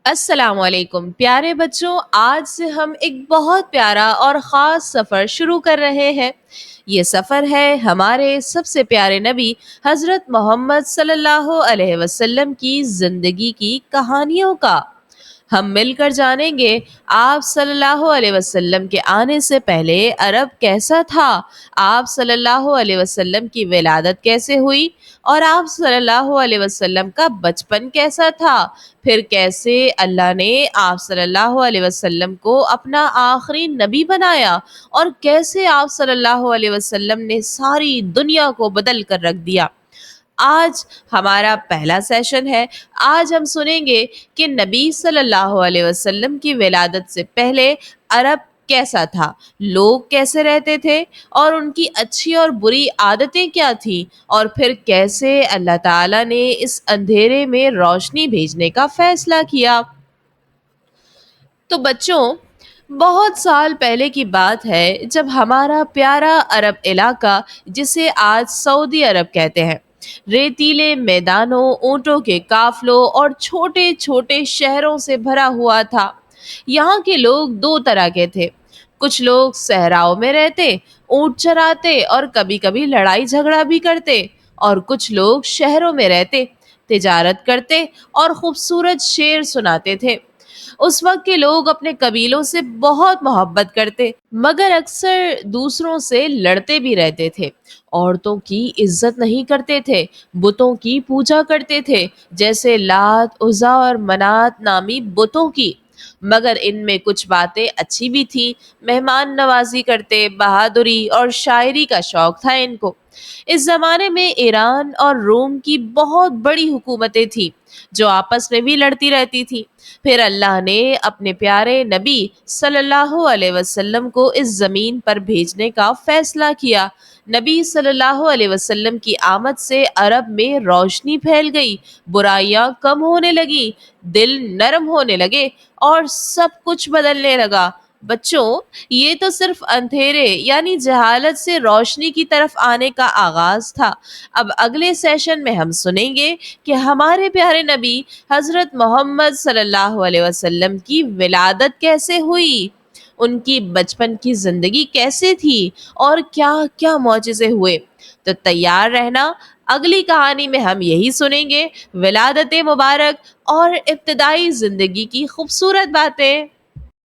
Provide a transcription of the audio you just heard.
السلام علیکم پیارے بچوں، آج سے ہم ایک بہت پیارا اور خاص سفر شروع کر رہے ہیں۔ یہ سفر ہے ہمارے سب سے پیارے نبی حضرت محمد صلی اللہ علیہ وسلم کی زندگی کی کہانیوں کا۔ ہم مل کر جانیں گے آپ صلی اللہ علیہ وسلم کے آنے سے پہلے عرب کیسا تھا، آپ صلی اللہ علیہ وسلم کی ولادت کیسے ہوئی، اور آپ صلی اللہ علیہ وسلم کا بچپن کیسا تھا، پھر کیسے اللہ نے آپ صلی اللہ علیہ وسلم کو اپنا آخری نبی بنایا، اور کیسے آپ صلی اللہ علیہ وسلم نے ساری دنیا کو بدل کر رکھ دیا۔ آج ہمارا پہلا سیشن ہے۔ آج ہم سنیں گے کہ نبی صلی اللہ علیہ وسلم کی ولادت سے پہلے عرب کیسا تھا، لوگ کیسے رہتے تھے، اور ان کی اچھی اور بری عادتیں کیا تھیں، اور پھر کیسے اللہ تعالیٰ نے اس اندھیرے میں روشنی بھیجنے کا فیصلہ کیا۔ تو بچوں، بہت سال پہلے کی بات ہے جب ہمارا پیارا عرب علاقہ، جسے آج سعودی عرب کہتے ہیں، ریتیلے میدانوں، اونٹوں کے قافلوں اور چھوٹے چھوٹے شہروں سے بھرا ہوا تھا۔ یہاں کے لوگ دو طرح کے تھے۔ کچھ لوگ صحراؤں میں رہتے، اونٹ چراتے اور کبھی کبھی لڑائی جھگڑا بھی کرتے، اور کچھ لوگ شہروں میں رہتے، تجارت کرتے اور خوبصورت شعر سناتے تھے۔ اس وقت کے لوگ اپنے قبیلوں سے بہت محبت کرتے، مگر اکثر دوسروں سے لڑتے بھی رہتے تھے۔ عورتوں کی عزت نہیں کرتے تھے، بتوں کی پوجا کرتے تھے، جیسے لات، عزا اور منات نامی بتوں کی۔ مگر ان میں کچھ باتیں اچھی بھی تھی، مہمان نوازی کرتے، بہادری اور شاعری کا شوق تھا ان کو۔ اس زمانے میں ایران اور روم کی بہت بڑی حکومتیں تھیں جو آپس میں بھی لڑتی رہتی تھیں۔ پھر اللہ نے اپنے پیارے نبی صلی اللہ علیہ وسلم کو اس زمین پر بھیجنے کا فیصلہ کیا۔ نبی صلی اللہ علیہ وسلم کی آمد سے عرب میں روشنی پھیل گئی، برائیاں کم ہونے لگی، دل نرم ہونے لگے، اور سب کچھ بدلنے لگا۔ بچوں، یہ تو صرف اندھیرے یعنی جہالت سے روشنی کی طرف آنے کا آغاز تھا۔ اب اگلے سیشن میں ہم سنیں گے کہ ہمارے پیارے نبی حضرت محمد صلی اللہ علیہ وسلم کی ولادت کیسے ہوئی، ان کی بچپن کی زندگی کیسے تھی، اور کیا کیا معجزے ہوئے۔ تو تیار رہنا، اگلی کہانی میں ہم یہی سنیں گے، ولادت مبارک اور ابتدائی زندگی کی خوبصورت باتیں۔